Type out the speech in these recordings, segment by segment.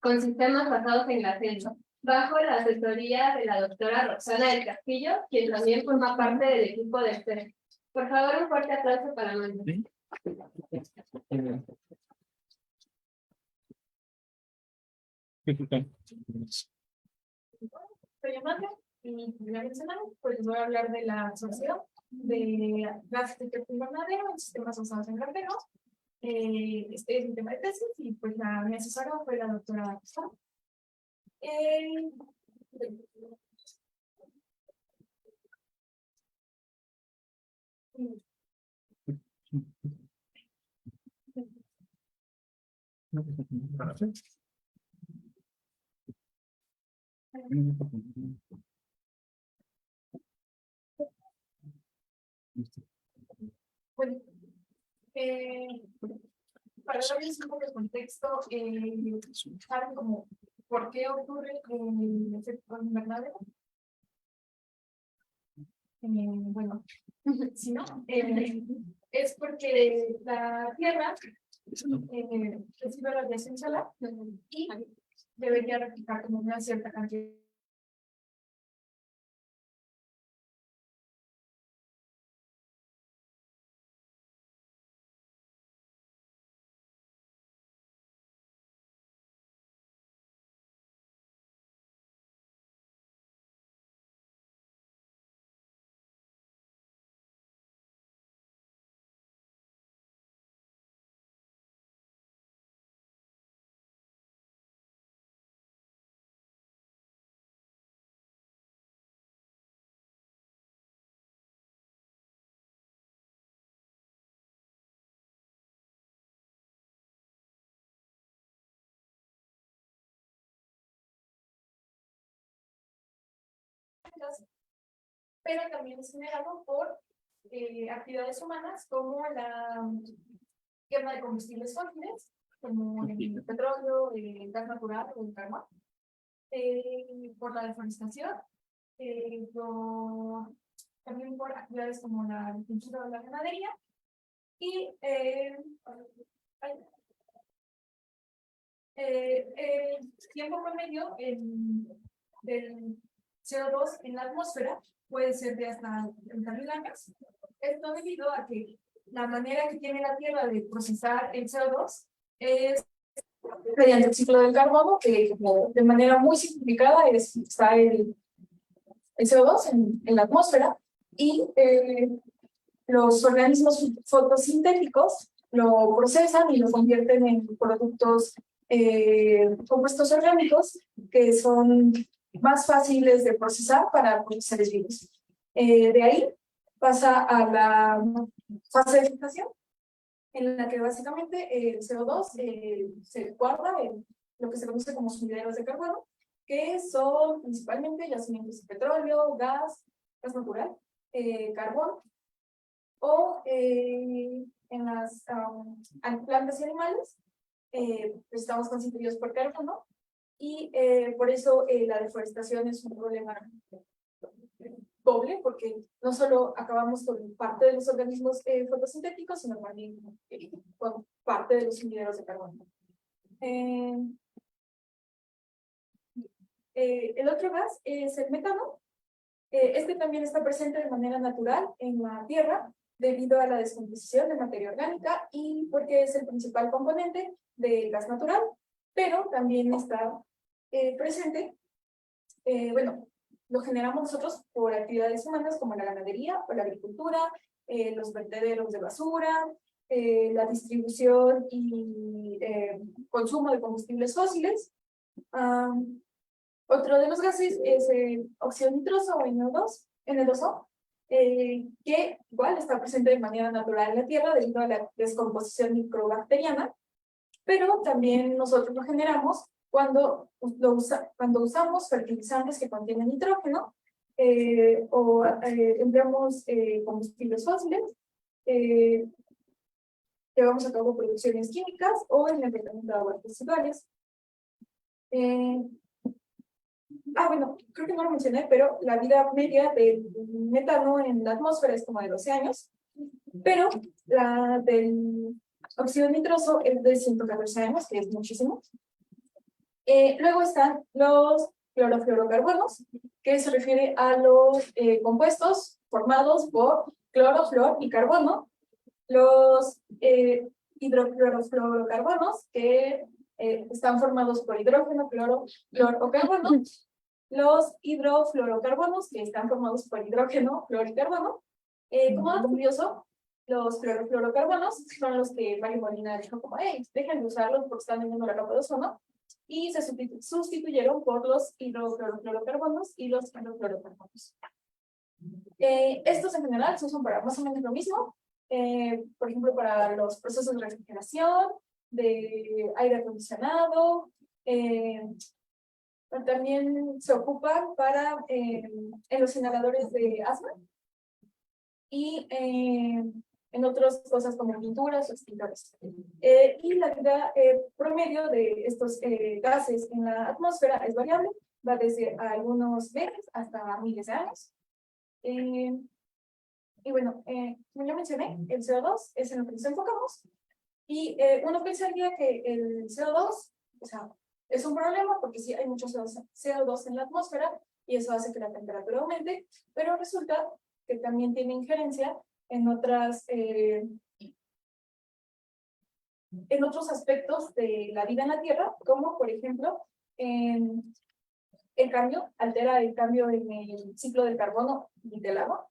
con sistemas basados en glaciación, bajo la asesoría de la doctora Roxana del Castillo, quien también forma parte del equipo de CEREC. Por favor, un fuerte aplauso para Amanda. Soy Amanda y como ya mencionamos, pues les voy a hablar de la absorción de gases de efecto invernadero en sistemas basados en grafeno. Este es un tema de tesis y pues mi asesora fue la doctora Roxana. Bueno, para darles un poco de contexto, ¿saben cómo por qué ocurre el efecto invernadero? Bueno, si no, es porque la Tierra recibe radiación solar y debería replicar como una cierta cantidad. Pero también es generado por actividades humanas como la quema de combustibles fósiles, como el petróleo, el gas natural o el carbón, por la deforestación, también por actividades como la agricultura o la ganadería, y el tiempo promedio del CO2 en la atmósfera puede ser de hasta 30.000 años. Esto debido a que la manera que tiene la Tierra de procesar el CO2 es mediante el ciclo del carbono, que de manera muy simplificada está el CO2 en la atmósfera y los organismos fotosintéticos lo procesan y lo convierten en productos compuestos orgánicos que son más fáciles de procesar para los seres vivos. De ahí pasa a la fase de fijación, en la que básicamente el CO2 se guarda en lo que se conoce como sumideros de carbono, que son principalmente yacimientos de petróleo, gas natural, carbón, o en las plantas y animales, pues estamos constituidos por carbono, y por eso la deforestación es un problema doble, porque no solo acabamos con parte de los organismos fotosintéticos, sino también con parte de los sumideros de carbono. El otro gas es el metano. Este también está presente de manera natural en la Tierra debido a la descomposición de materia orgánica y porque es el principal componente del gas natural, pero también está presente, bueno, lo generamos nosotros por actividades humanas como la ganadería o la agricultura, los vertederos de basura, la distribución y consumo de combustibles fósiles. Otro de los gases es el óxido nitroso o N2O, que igual está presente de manera natural en la Tierra debido a la descomposición microbacteriana, pero también nosotros lo generamos cuando usamos fertilizantes que contienen nitrógeno o empleamos combustibles fósiles, llevamos a cabo producciones químicas o en el tratamiento de aguas residuales. Bueno, creo que no lo mencioné, pero la vida media del metano en la atmósfera es como de 12 años, pero la del óxido nitroso es de 114 años, que es muchísimo. Luego están los clorofluorocarbonos, que se refiere a los compuestos formados por cloro, flor y carbono. Los hidrofluorofluorocarbonos, que están formados por hidrógeno, cloro, flor o carbono. Los hidrofluorocarbonos, que están formados por hidrógeno, flor y carbono. Como dato curioso, los clorofluorocarbonos son los que Mario Molina dijo como, hey, dejen de usarlos porque están dañando la capa de ozono, y se sustituyeron por los hidrofluorocarbonos y los hidrofluorocarbonos. Estos en general se usan para más o menos lo mismo, por ejemplo, para los procesos de refrigeración, de aire acondicionado, también se ocupan para en los inhaladores de asma y en otras cosas como pinturas o extintores. Y la vida promedio de estos gases en la atmósfera es variable, va desde algunos meses hasta miles de años. Y bueno, como ya mencioné, el CO2 es en lo que nos enfocamos, y uno pensaría que el CO2, o sea, es un problema porque sí hay mucho CO2 en la atmósfera y eso hace que la temperatura aumente, pero resulta que también tiene injerencia en otros aspectos de la vida en la Tierra, como por ejemplo, altera el cambio en el ciclo del carbono y del agua.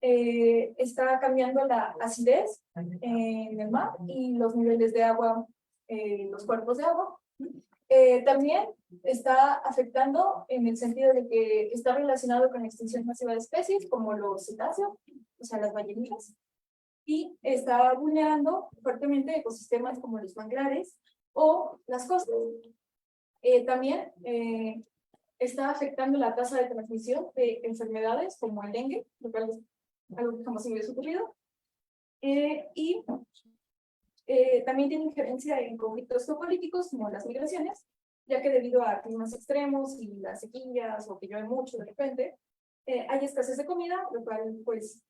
Está cambiando la acidez en el mar y los niveles de agua, los cuerpos de agua. También está afectando en el sentido de que está relacionado con la extinción masiva de especies como los cetáceos, o sea, las ballenitas, y está vulnerando fuertemente ecosistemas como los manglares o las costas. También está afectando la tasa de transmisión de enfermedades como el dengue, lo cual es algo que jamás hubiese ocurrido. Y también tiene injerencia en conflictos geopolíticos como las migraciones, ya que debido a climas extremos y las sequías o que llueve mucho de repente, hay escasez de comida, lo cual pues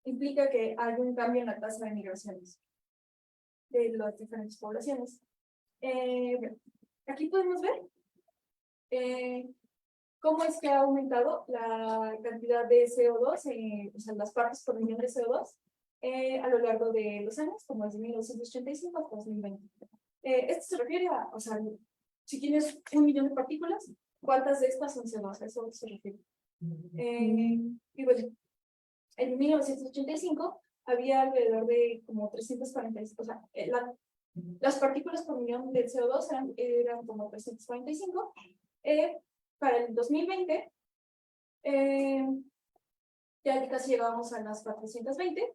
implica que hay un cambio en la tasa de migraciones de las diferentes poblaciones. Aquí podemos ver cómo es que ha aumentado la cantidad de CO2, o sea, las partes por millón de CO2 a lo largo de los años, como desde 1985 hasta 2020. Esto se refiere a, o sea, si tienes 1 millón de partículas, ¿cuántas de estas son CO2? A eso se refiere. Y bueno, en 1985 había alrededor de como 345, o sea, las partículas por millón de CO2 eran como 345. Para el 2020, ya casi llegábamos a las 420,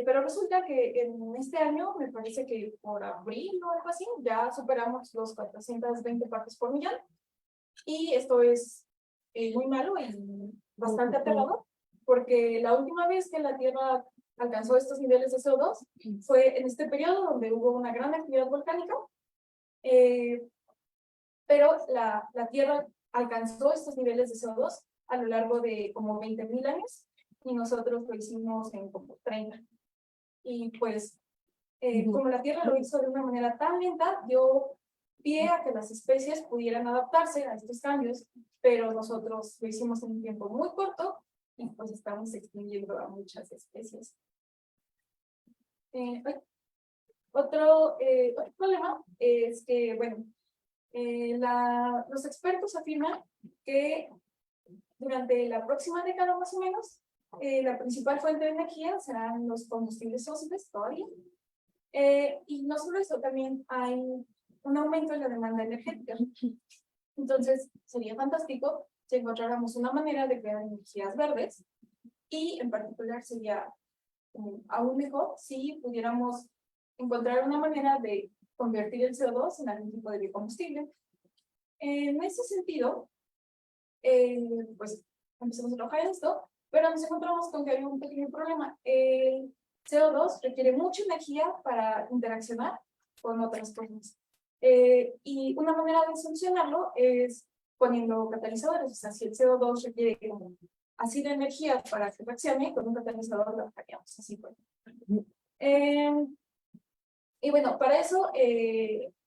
pero resulta que en este año, me parece que por abril o algo así, ya superamos los 420 partes por millón, y esto es muy malo y bastante aterrador, porque la última vez que la Tierra alcanzó estos niveles de CO2 fue en este periodo donde hubo una gran actividad volcánica, pero la Tierra alcanzó estos niveles de CO2 a lo largo de como 20.000 años, y nosotros lo hicimos en como 30. Y pues, como la Tierra lo hizo de una manera tan lenta, dio pie a que las especies pudieran adaptarse a estos cambios, pero nosotros lo hicimos en un tiempo muy corto y pues estamos extinguiendo a muchas especies. Otro problema es que, bueno, los expertos afirman que durante la próxima década más o menos, la principal fuente de energía serán los combustibles fósiles todavía. Y no solo eso, también hay un aumento en la demanda energética. Entonces, sería fantástico si encontráramos una manera de crear energías verdes, y en particular sería aún mejor si pudiéramos encontrar una manera de convertir el CO2 en algún tipo de biocombustible. En ese sentido, pues empezamos a trabajar en esto, pero nos encontramos con que hay un pequeño problema. El CO2 requiere mucha energía para interaccionar con otras cosas. Y una manera de solucionarlo es poniendo catalizadores. O sea, si el CO2 requiere así de energía para que reaccione, con un catalizador lo haríamos así. Pues. Y bueno, para eso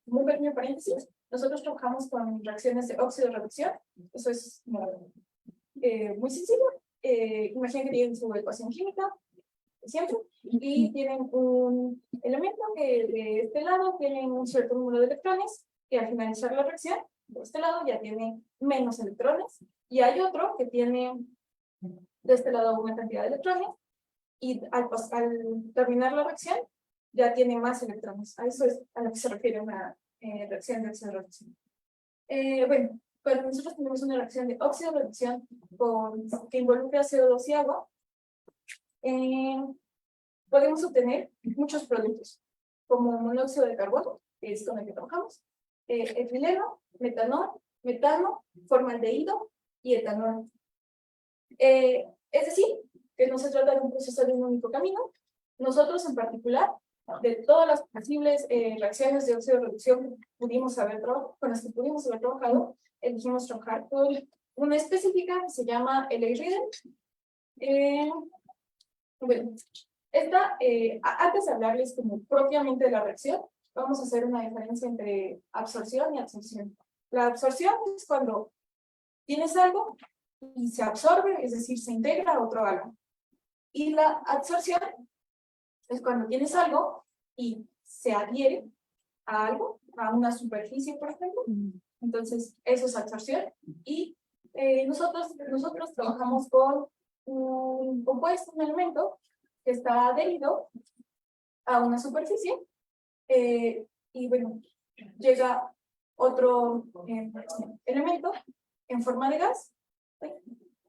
muy pequeño paréntesis, nosotros trabajamos con reacciones de óxido de reducción. Eso es muy sencillo. Imaginen que tienen su ecuación química, siempre, y tienen un elemento que de este lado tiene un cierto número de electrones, y al finalizar la reacción, de este lado ya tiene menos electrones, y hay otro que tiene de este lado una cantidad de electrones, y al terminar la reacción ya tiene más electrones. A eso es a lo que se refiere una reacción de óxido de reducción. Bueno, cuando nosotros tenemos una reacción de óxido de reducción que involucra CO2 y agua, podemos obtener muchos productos, como monóxido de carbono, que es con el que trabajamos, etileno, metanol, metano, formaldehído y etanol. Es decir, que no se trata de un proceso de un único camino. Nosotros en particular, de todas las posibles reacciones de óxido de reducción con las que pudimos haber trabajado, elegimos trabajar con una específica que se llama LA-Reader. Bueno, antes de hablarles como propiamente de la reacción, vamos a hacer una diferencia entre absorción y adsorción. La absorción es cuando tienes algo y se absorbe, es decir, se integra a otro algo. Y la adsorción es cuando tienes algo y se adhiere a algo, a una superficie, por ejemplo. Entonces, eso es adsorción. Y nosotros trabajamos con un compuesto, un elemento que está adherido a una superficie. Y bueno, llega otro elemento en forma de gas.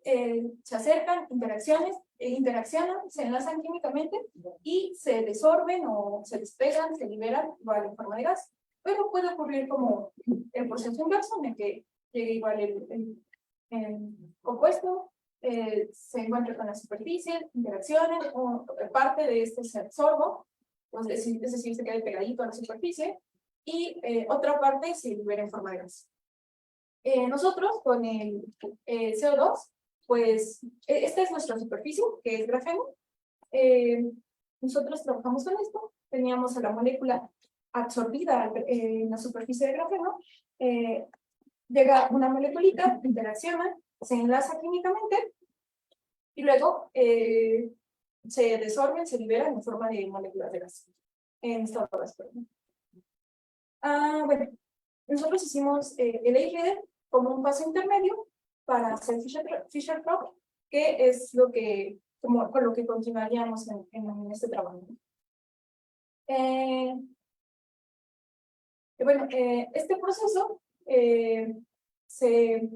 Se acercan, interaccionan, se enlazan químicamente y se desorben o se despegan, se liberan igual en forma de gas. Pero puede ocurrir como el proceso inverso, en el que llegue igual el compuesto, se encuentra con la superficie, interacciones, o parte de este se absorba, es decir, se quede pegadito a la superficie, y otra parte se libera en forma de gas. Nosotros con el CO2, pues esta es nuestra superficie, que es grafeno. Nosotros trabajamos con esto, teníamos a la molécula absorbida en la superficie de grafeno, llega una moleculita, interacciona, se enlaza químicamente y luego se desorben, se liberan en forma de moléculas de gas. En estado de gas, perdón. Bueno, nosotros hicimos el LA-Reader como un paso intermedio para hacer Fischer-Tropsch, que es con lo que continuaríamos en este trabajo. Bueno, este proceso se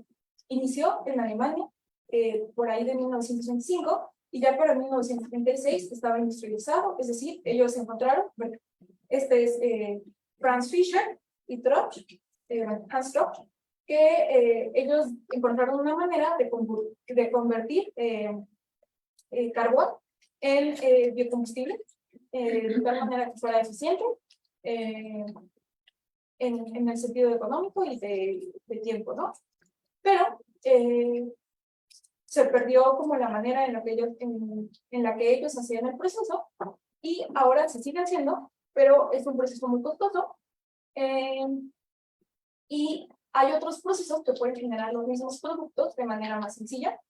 inició en Alemania por ahí de 1925 y ya para 1936 estaba industrializado, es decir, ellos encontraron, bueno, este es Franz Fischer y Tropsch, Hans Tropsch, que ellos encontraron una manera de convertir carbón en biocombustible de tal manera que fuera eficiente en el sentido económico y de tiempo, ¿no? Pero se perdió como la manera en la que ellos hacían el proceso y ahora se sigue haciendo, pero es un proceso muy costoso y hay otros procesos que pueden generar los mismos productos de manera más sencilla.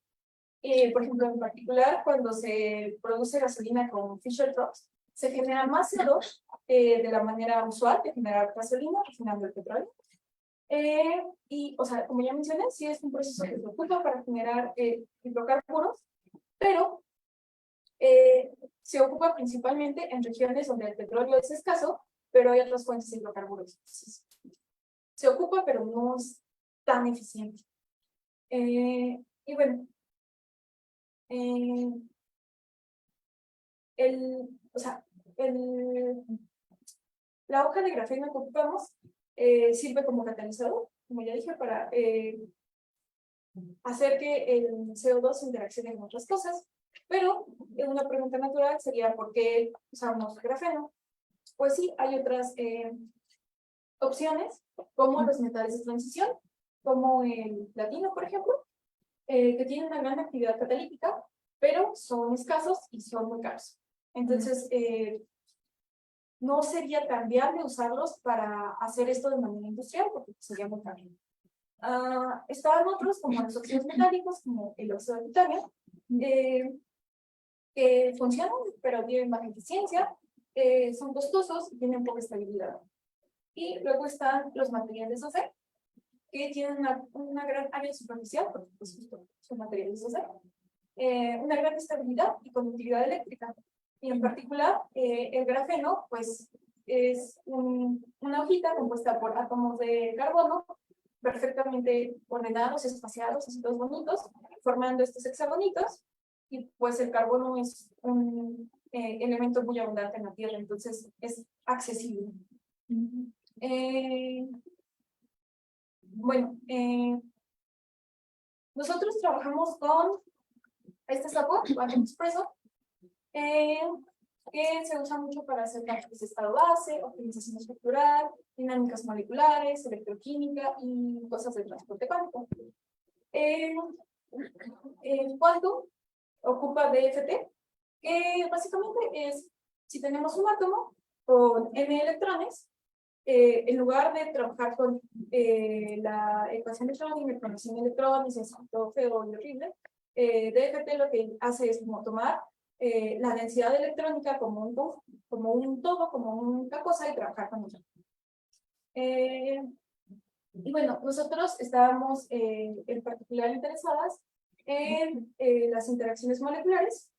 Por ejemplo, en particular, cuando se produce gasolina con Fischer-Tropsch, se genera más CO2 de la manera usual de generar gasolina, refinando el petróleo. Y, o sea, como ya mencioné, sí es un proceso que se ocupa para generar hidrocarburos, pero se ocupa principalmente en regiones donde el petróleo es escaso, pero hay otras fuentes de hidrocarburos. Entonces, se ocupa, pero no es tan eficiente. Y bueno, la hoja de grafeno que ocupamos sirve como catalizador, como ya dije, para hacer que el CO2 interaccione con otras cosas. Pero una pregunta natural sería ¿por qué usamos grafeno? Pues sí, hay otras opciones, como los metales de transición, como el platino, por ejemplo, que tienen una gran actividad catalítica, pero son escasos y son muy caros. Entonces, no sería tan viable usarlos para hacer esto de manera industrial, porque sería muy caro. Estaban otros, como los óxidos metálicos, como el óxido de titanio, que funcionan, pero tienen baja eficiencia, son costosos y tienen poca estabilidad. Y luego están los materiales de acero, que tienen una gran área superficial, porque pues, justo son materiales de acero, una gran estabilidad y conductividad eléctrica. Y en particular, el grafeno, pues, es una hojita compuesta por átomos de carbono perfectamente ordenados, espaciados, así todos bonitos, formando estos hexagonitos. Y pues el carbono es un elemento muy abundante en la Tierra, entonces es accesible. Bueno, nosotros trabajamos con este software, Quantum Expresso, que se usa mucho para hacer cálculos de estado base, optimización estructural, dinámicas moleculares, electroquímica y cosas de transporte cuántico. El Quantum ocupa DFT, que básicamente es, si tenemos un átomo con n electrones, en lugar de trabajar con la ecuación de Schrödinger, con los 100 electrones, es todo feo y horrible, DFT lo que hace es como tomar la densidad electrónica como un todo, como una cosa y trabajar con ella. Y bueno, nosotros estábamos en particular interesadas en las interacciones moleculares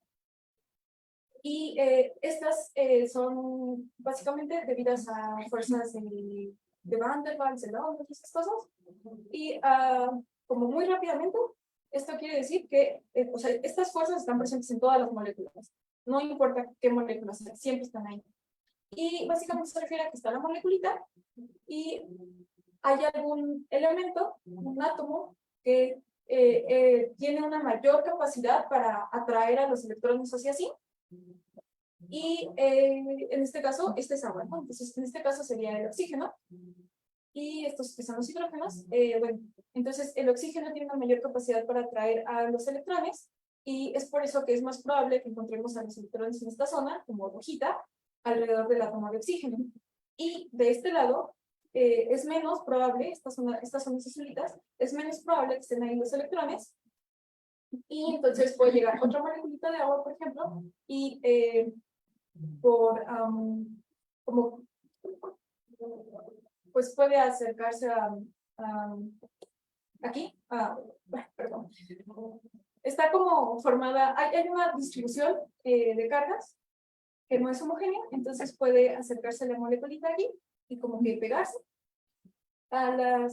y estas son básicamente debidas a fuerzas de Van der Waals, de Londres, esas cosas. Y como muy rápidamente, esto quiere decir que o sea, estas fuerzas están presentes en todas las moléculas. No importa qué moléculas, siempre están ahí. Y básicamente se refiere a que está la moleculita y hay algún elemento, un átomo, que tiene una mayor capacidad para atraer a los electrones hacia sí. Y en este caso, este es agua, ¿no? Entonces, en este caso sería el oxígeno. Y estos que son los hidrógenos. Bueno, entonces el oxígeno tiene una mayor capacidad para atraer a los electrones. Y es por eso que es más probable que encontremos a los electrones en esta zona, como rojita, alrededor del átomo de oxígeno. Y de este lado, es menos probable, estas son azulitas, es menos probable que estén ahí los electrones. Y entonces puede llegar otra moleculita de agua, por ejemplo, y como pues puede acercarse aquí, perdón. Está como formada, hay una distribución de cargas que no es homogénea, entonces puede acercarse la moleculita aquí y como que pegarse a la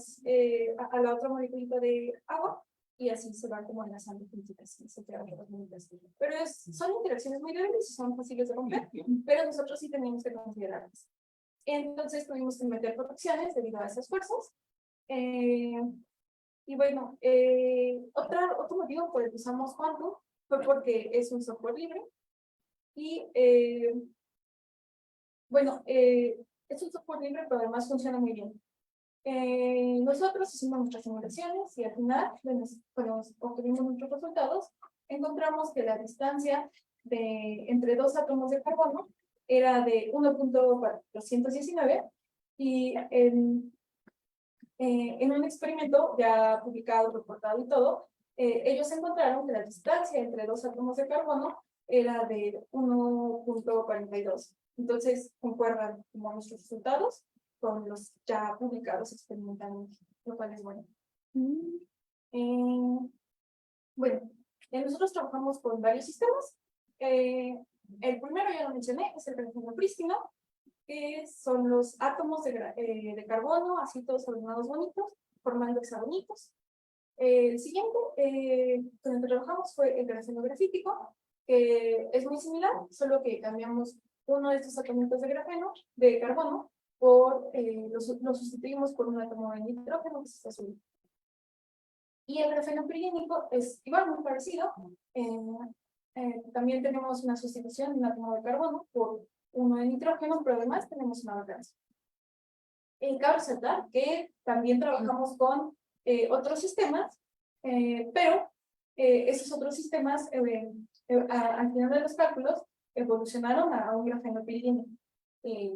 otra moleculita de agua y así se va como enlazando juntitas, pero son interacciones muy débiles y son fáciles de romper, pero nosotros sí tenemos que considerarlas. Entonces tuvimos que meter protecciones debido a esas fuerzas. Y bueno, otro motivo por el que usamos Quantum fue porque es un software libre. Y bueno, es un software libre, pero además funciona muy bien. Nosotros hicimos nuestras simulaciones y al final, cuando obtuvimos nuestros resultados, encontramos que la distancia entre dos átomos de carbono era de 1.419 y en un experimento ya publicado, reportado y todo, ellos encontraron que la distancia entre dos átomos de carbono era de 1.42. Entonces, concuerdan como nuestros resultados con los ya publicados experimentalmente, lo cual es bueno. Bueno, nosotros trabajamos con varios sistemas. El primero ya lo mencioné, es el grafeno prístino, que son los átomos de carbono, así todos ordenados bonitos, formando hexagonitos. El siguiente con el que trabajamos fue el grafeno grafítico, que es muy similar, solo que cambiamos uno de estos atomitos de grafeno, de carbono, lo sustituimos por un átomo de nitrógeno, que es azul. Y el grafeno pirigénico es igual, muy parecido. También tenemos una sustitución de un átomo de carbono por uno de nitrógeno, pero además tenemos una vacancia. Cabe resaltar que también trabajamos con otros sistemas, pero esos otros sistemas, al final de los cálculos, evolucionaron a un grafeno pirigénico.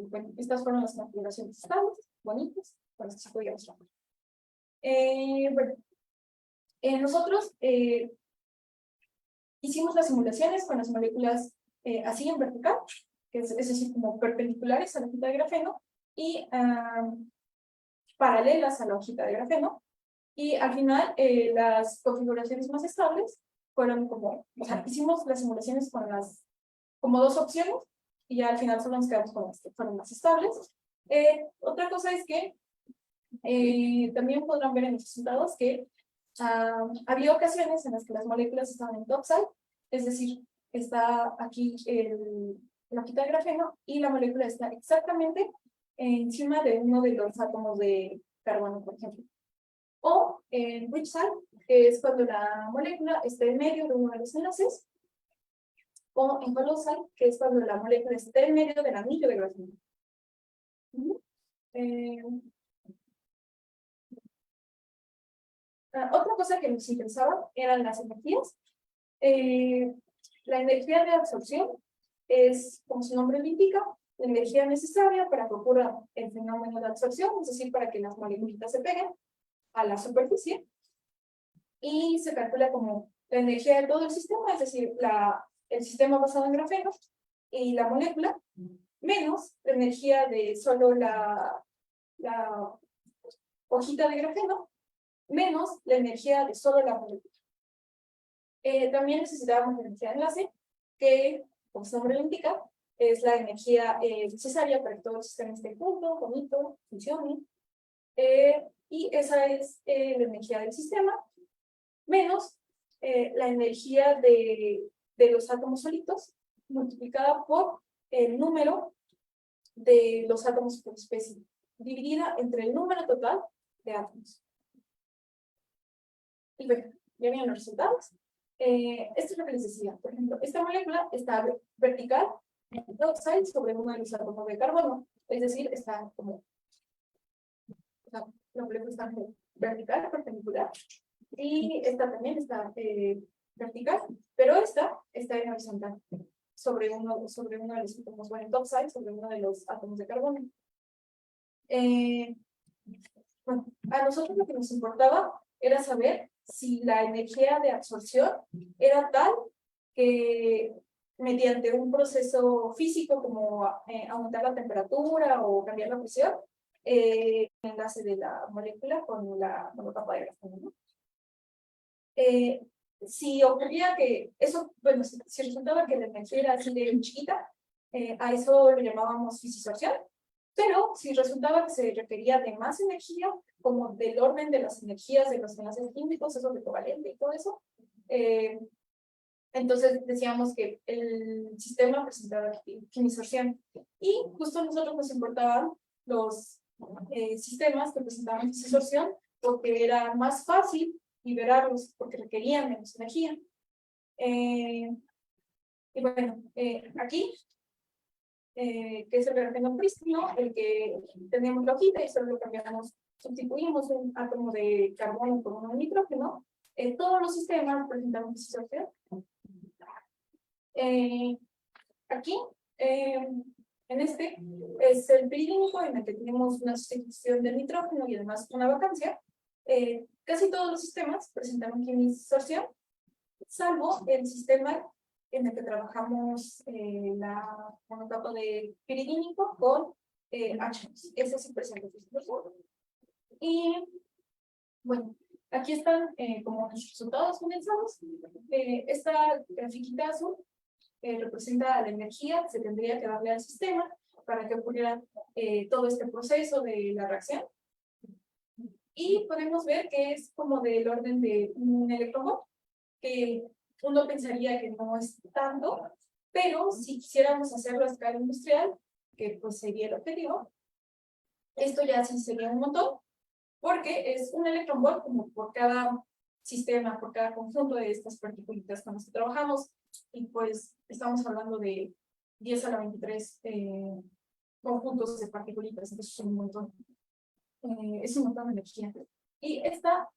Bueno, estas fueron las configuraciones estables, bonitas, con las que se podía mostrar. Bueno, nosotros hicimos las simulaciones con las moléculas así en vertical, que es decir, como perpendiculares a la hojita de grafeno, y paralelas a la hojita de grafeno, y al final las configuraciones más estables fueron como, o sea, hicimos las simulaciones con las, como dos opciones, y ya al final solo nos quedamos con las que fueron más estables. Otra cosa es que también podrán ver en los resultados que había ocasiones en las que las moléculas estaban en topside, es decir, está aquí la hojita de grafeno y la molécula está exactamente encima de uno de los átomos de carbono, por ejemplo. O en bridge side, que es cuando la molécula está en medio de uno de los enlaces, o en hollow side, que es cuando la molécula está en medio del anillo de grafeno. Otra cosa que nos interesaba eran las energías. La energía de absorción es, como su nombre lo indica, la energía necesaria para que ocurra el fenómeno de absorción, es decir, para que las moléculas se peguen a la superficie, y se calcula como la energía de todo el sistema, es decir, el sistema basado en grafeno y la molécula, menos la energía de solo la hojita de grafeno, menos la energía de solo la molécula. También necesitábamos la energía de enlace, que, como su nombre lo indica, es la energía necesaria para que todo el sistema esté junto, bonito, funcione. Y esa es la energía del sistema, menos la energía de los átomos solitos, multiplicada por el número de los átomos por especie, dividida entre el número total de átomos. Y bueno, ya vienen los resultados. Esto es lo que les decía. Por ejemplo, esta molécula está vertical en topside sobre uno de los átomos de carbono. Es decir, está como, o sea, la molécula está vertical, perpendicular. Y esta también está vertical, pero esta está en horizontal sobre uno de los átomos, bueno, en topside, sobre uno de los átomos de carbono. Bueno, a nosotros lo que nos importaba era saber si la energía de absorción era tal que mediante un proceso físico como aumentar la temperatura o cambiar la presión, el enlace de la molécula con la monocapa de grafeno, ¿no? Si ocurría que eso, bueno, si resultaba que la energía era así de chiquita, a eso lo llamábamos fisisorción. Pero si resultaba que se requería de más energía, como del orden de las energías de los enlaces químicos, eso de covalente y todo eso, entonces decíamos que el sistema presentaba quimisorción. Y justo a nosotros nos importaban los sistemas que presentaban quimisorción porque era más fácil liberarlos, porque requerían menos energía. Y bueno, aquí que es el grafeno prístino, el que tenemos la hojita y solo lo cambiamos, sustituimos un átomo de carbono por uno de nitrógeno. Todos los sistemas presentan disociación. Aquí, en este, es el piridínico en el que tenemos una sustitución del nitrógeno y además una vacancia. Casi todos los sistemas presentan quimisorción, salvo el sistema en el que trabajamos la monocapa de piridínico con H2. Ese es el presente. Y bueno, aquí están como los resultados condensados. Esta grafiquita azul representa la energía que se tendría que darle al sistema para que ocurriera todo este proceso de la reacción. Y podemos ver que es como del orden de un electronvolt, que uno pensaría que no es tanto, pero si quisiéramos hacerlo a escala industrial, que pues sería el objetivo, esto ya sí sería un montón, porque es un electronvolt como por cada sistema, por cada conjunto de estas partículas con las que trabajamos, y pues estamos hablando de 10 a la 23 conjuntos de partículas, entonces es un montón de energía. Y esta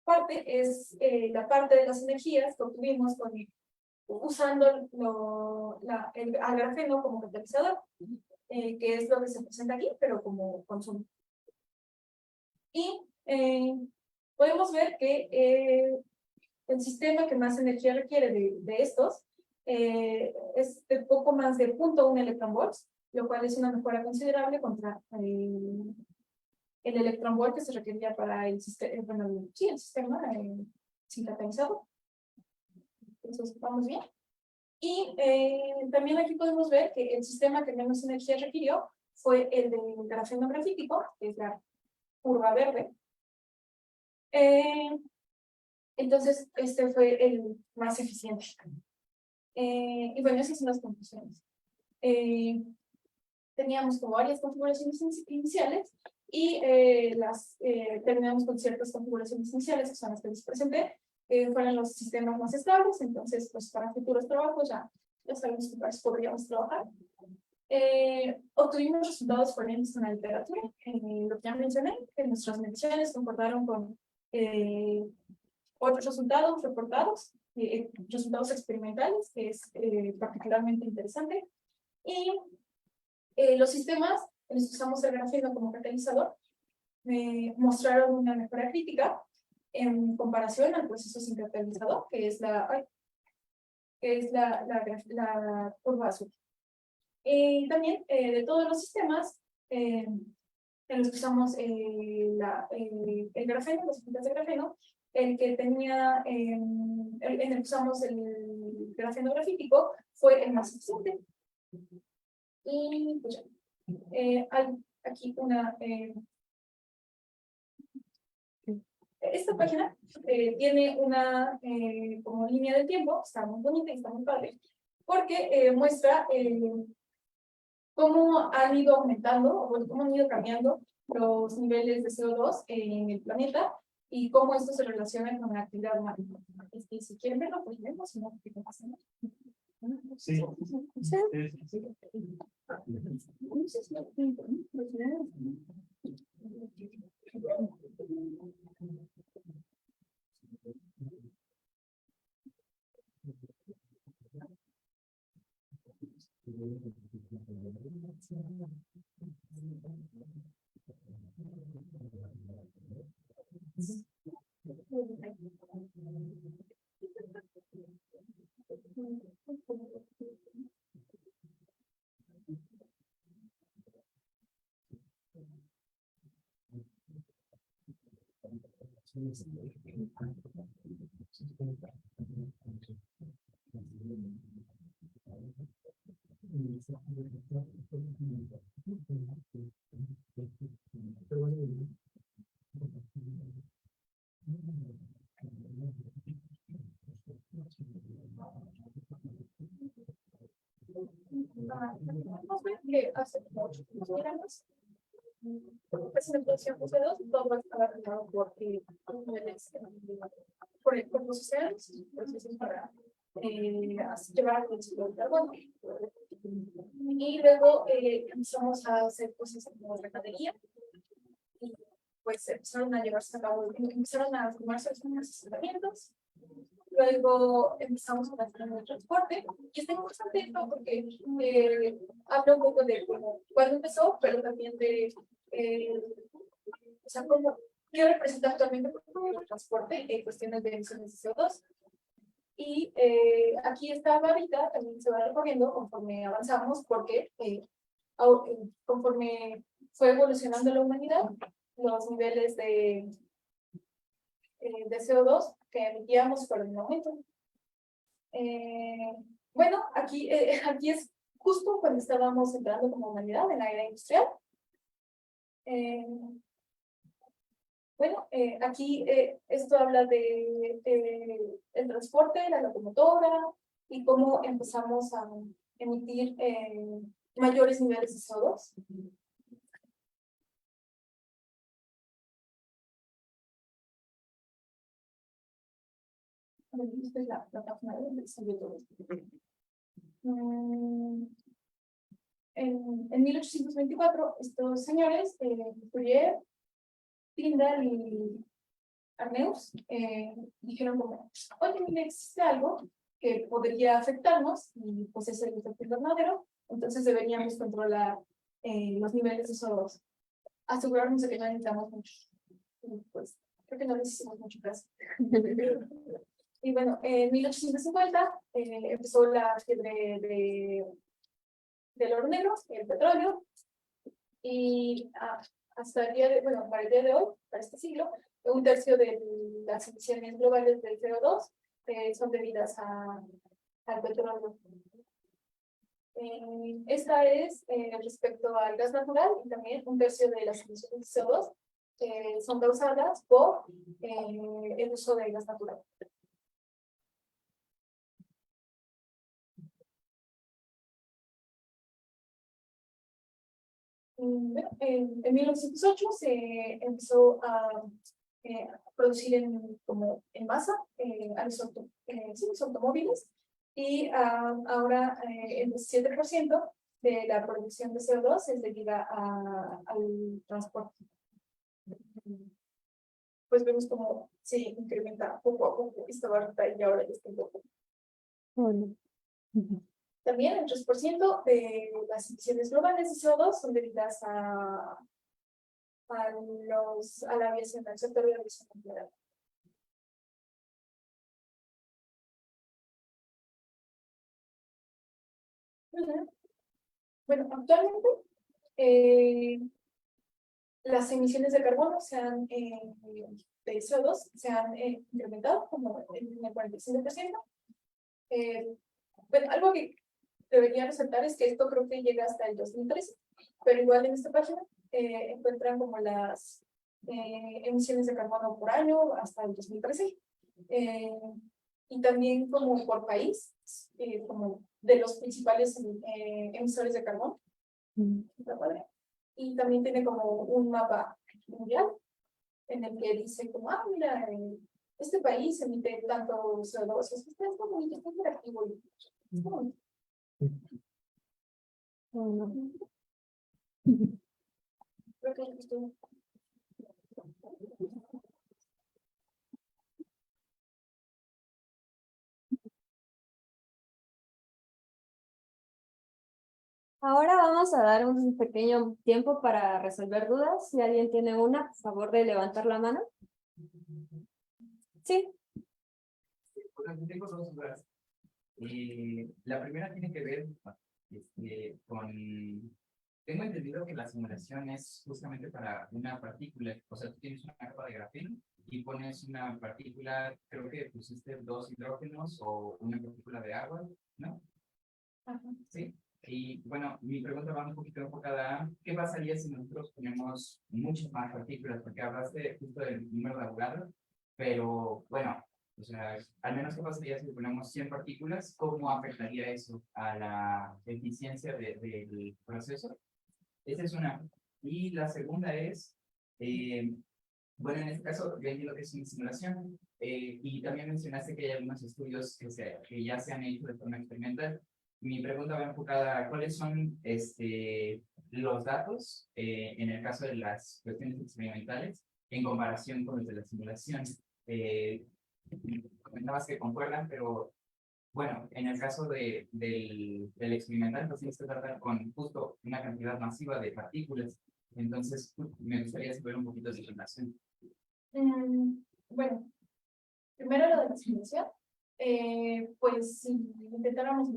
parte es la parte de las energías que obtuvimos usando al grafeno como catalizador. que es lo que se presenta aquí, pero como consumo. Y podemos ver que el sistema que más energía requiere de estos es de poco más de 0.1 electronvolts, lo cual es una mejora considerable contra el electronvolt que se requería para el sistema, bueno, sí, el sistema sin catalizador. Entonces, vamos bien. Y también aquí podemos ver que el sistema que menos energía requirió fue el del grafeno grafítico, que es la curva verde. Entonces, este fue el más eficiente. Y bueno, esas son las conclusiones. Teníamos como varias configuraciones iniciales y terminamos con ciertas configuraciones iniciales, que son las que les presenté, fueron los sistemas más estables. Entonces, pues para futuros trabajos ya sabemos que podríamos trabajar. Obtuvimos resultados coherentes con la literatura, lo que ya mencioné, que nuestras mediciones concordaron con otros resultados reportados, resultados experimentales, que es particularmente interesante. Y los sistemas en los que usamos el grafeno como catalizador mostraron una mejora crítica en comparación al proceso sin catalizador, que es la curva azul. También de todos los sistemas en los que usamos el grafeno, los puntos de grafeno, el que tenía, en el que usamos el grafeno grafítico fue el más eficiente. Y pues ya, hay aquí esta página tiene una como línea del tiempo, está muy bonita y está muy padre, porque muestra cómo han ido aumentando, o cómo han ido cambiando los niveles de CO2 en el planeta y cómo esto se relaciona con la actividad humana. Si quieren verlo, pues vemos, si no, ¿qué pasa? Sí. Vamos a ver que hace como 8 años, pues en la producción de CO2, todo estaba arreglado por los océanos, procesos para llevar el ciclo de carbono. Y luego empezamos a hacer cosas como recadería, y pues empezaron a llevarse a cabo, empezaron a formarse los primeros asentamientos. Luego empezamos con la zona de transporte, y está interesante esto porque habla un poco de cuándo empezó, pero también de o sea, qué representa actualmente el transporte en cuestiones de emisiones de CO2. Y aquí esta barrita también se va recorriendo conforme avanzamos, porque conforme fue evolucionando la humanidad, los niveles de CO2 que emitíamos fueron en aumento. Bueno, aquí es justo cuando estábamos entrando como humanidad en la era industrial. Bueno, aquí esto habla de el transporte, la locomotora, y cómo empezamos a emitir mayores niveles de CO2. Esta es la página donde salió todo esto. En 1824, estos señores, Fourier, Tyndall y Arrhenius, dijeron como, oye, mira, existe algo que podría afectarnos, y pues es el efecto invernadero, entonces deberíamos controlar los niveles de CO2. Asegurarnos de que no necesitamos mucho. Y pues, creo que no necesitamos mucho gas. Y bueno, en 1850 empezó la fiebre del oro negro, el petróleo, y hasta el día de, bueno, para el día de hoy, para este siglo, un tercio de las emisiones globales del CO2 son debidas al petróleo. Esta es respecto al gas natural, y también un tercio de las emisiones de CO2 son causadas por el uso del gas natural. Bueno, en 1908 se empezó a producir como en masa a los automóviles, y ahora el 17% de la producción de CO2 es debida al transporte. Pues vemos cómo se incrementa poco a poco esta barra, y ahora ya está un poco. Bueno. También el 3% de las emisiones globales de CO2 son debidas a la aviación, al sector de aviación en general. Bueno, actualmente las emisiones de carbono de CO2 se han incrementado como en el 45%. Bueno, algo que debería resaltar es que esto creo que llega hasta el 2013, pero igual en esta página encuentran como las emisiones de carbono por año hasta el 2013, y también como por país, como de los principales emisores de carbono. Y también tiene como un mapa mundial en el que dice como, mira, este país emite tanto CO2, está bonito, está interactivo. Creo que esto. Ahora vamos a dar un pequeño tiempo para resolver dudas. Si alguien tiene una, por favor de levantar la mano. Sí. Bueno, tengo dos dudas. La primera tiene que ver con... Tengo entendido que la simulación es justamente para una partícula. O sea, tú tienes una capa de grafeno y pones una partícula, creo que pusiste 2 hidrógenos o una partícula de agua, ¿no? Ajá. Sí. Y bueno, mi pregunta va un poquito enfocada a ¿qué pasaría si nosotros ponemos muchas más partículas? Porque hablaste justo del número de Avogadro, pero bueno, o sea, al menos qué pasaría si ponemos 100 partículas, ¿cómo afectaría eso a la eficiencia del proceso? Esa es una. Y la segunda es, bueno, en este caso, yo entiendo que es una simulación, y también mencionaste que hay algunos estudios que ya se han hecho de forma experimental. Mi pregunta va enfocada a cuáles son los datos en el caso de las cuestiones experimentales en comparación con los de la simulación. Comentabas que concuerdan, pero bueno, en el caso del experimental, pues tienes que tratar con justo una cantidad masiva de partículas. Entonces, me gustaría saber un poquito de relación. Bueno, primero lo de la simulación. Pues si intentáramos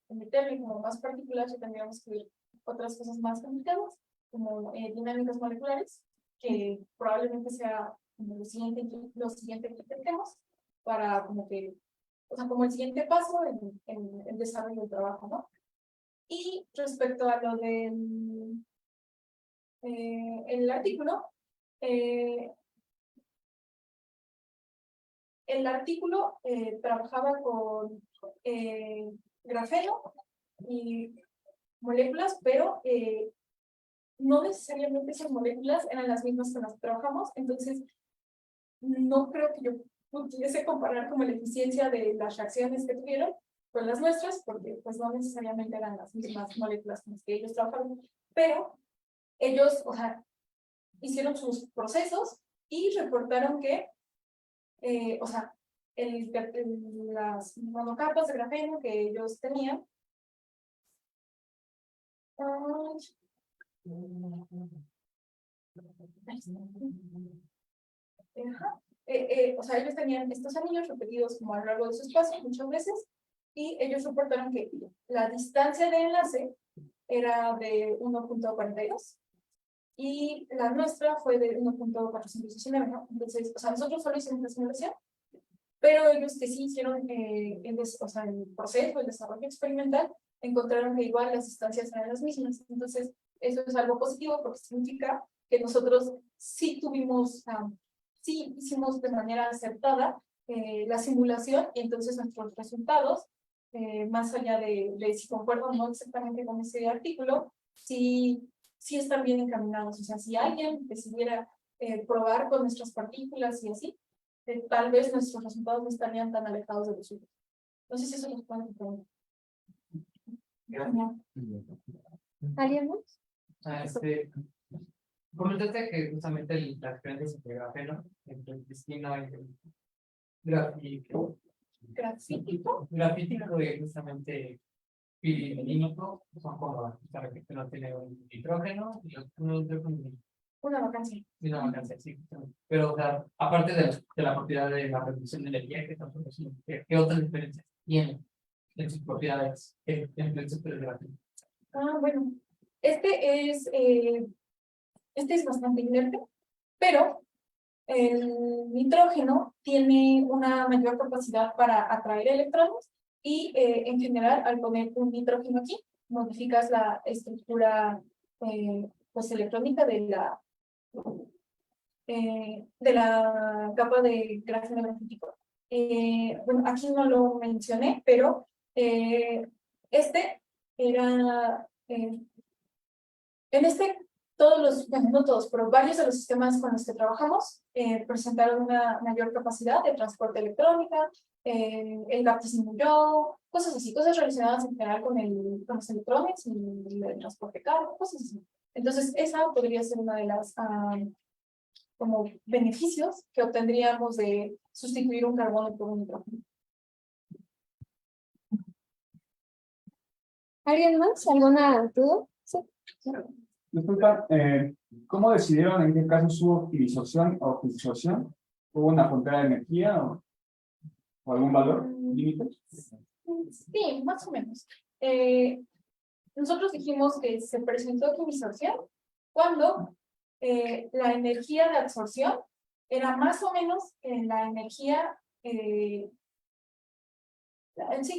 meterle como más partículas, tendríamos que ver otras cosas más complicadas, como dinámicas moleculares, que probablemente sea como lo siguiente que intentemos para como que, o sea, como el siguiente paso en el desarrollo del trabajo, ¿no? Y respecto a lo del el artículo, el artículo trabajaba con grafeno y moléculas, pero no necesariamente esas moléculas eran las mismas con las que trabajamos, entonces no creo que yo pudiese comparar como la eficiencia de las reacciones que tuvieron con las nuestras, porque pues no necesariamente eran las mismas moléculas con las que ellos trabajaron, pero ellos, o sea, hicieron sus procesos y reportaron que o sea, las monocapas de grafeno que ellos tenían Ajá. O sea, ellos tenían estos anillos repetidos como a lo largo de su espacio muchas veces, y ellos reportaron que la distancia de enlace era de 1.42 y la nuestra fue de 1.419, ¿no? Entonces, o sea, nosotros solo hicimos la simulación, pero ellos que sí hicieron o sea, el proceso, el desarrollo experimental, encontraron que igual las distancias eran las mismas. Entonces, eso es algo positivo porque significa que nosotros sí tuvimos, sí hicimos de manera acertada la simulación, y entonces nuestros resultados, más allá de si concuerdan o no exactamente con ese artículo, sí están bien encaminados. O sea, si alguien decidiera probar con nuestras partículas y así, tal vez nuestros resultados no estarían tan alejados de los suyos. No sé si eso nos puede entender. ¿Alguien más? Comentaste que justamente las diferencias entre grafeno, entre el destino y el grafítico, grafítico y justamente pirilínico son como para que no tiene un nitrógeno y un nitrógeno Una vacancia. y una vacancia, sí. Pero, o sea, aparte de la propiedad de la reducción de energía, ¿qué otras diferencias tiene en sus propiedades en el sector del grafeno? Bueno, este es bastante inerte, pero el nitrógeno tiene una mayor capacidad para atraer electrones y en general al poner un nitrógeno aquí, modificas la estructura pues, electrónica de la capa de grafeno grafítico. Bueno, aquí no lo mencioné, pero este era, en este, todos los, bueno, no todos, pero varios de los sistemas con los que trabajamos presentaron una mayor capacidad de transporte electrónica, el gas disminuyó, cosas así, cosas relacionadas en general con los electrones y el transporte de carga, cosas así. Entonces, esa podría ser una de las como beneficios que obtendríamos de sustituir un carbono por un hidrógeno. ¿Alguien más? ¿Alguna duda? Sí. Disculpa, ¿cómo decidieron en qué caso su optimización o optimización? ¿Hubo una frontera de energía o algún valor límite? Sí, más o menos. Nosotros dijimos que se presentó optimización cuando la energía de absorción era más o menos la energía, sí,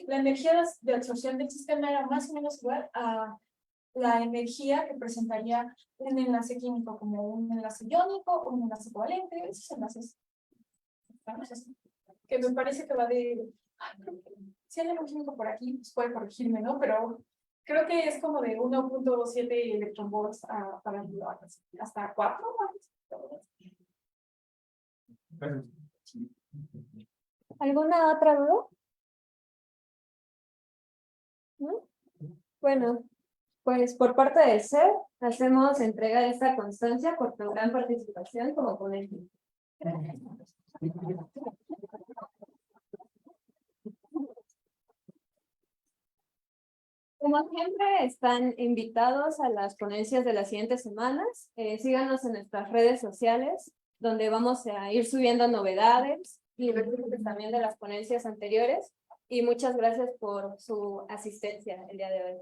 la energía de absorción del sistema era más o menos igual a la energía que presentaría un enlace químico, como un enlace iónico o un enlace covalente, esos enlaces, que me parece que va de, si hay algún químico por aquí, pues puede corregirme, ¿no? Pero creo que es como de 1.7 electronvolts para hasta 4. ¿Alguna otra duda? ¿No? Bueno, pues por parte del CER hacemos entrega de esta constancia por tu gran participación como ponente. Como siempre, están invitados a las ponencias de las siguientes semanas. Síganos en nuestras redes sociales, donde vamos a ir subiendo novedades y resúmenes también de las ponencias anteriores. Y muchas gracias por su asistencia el día de hoy.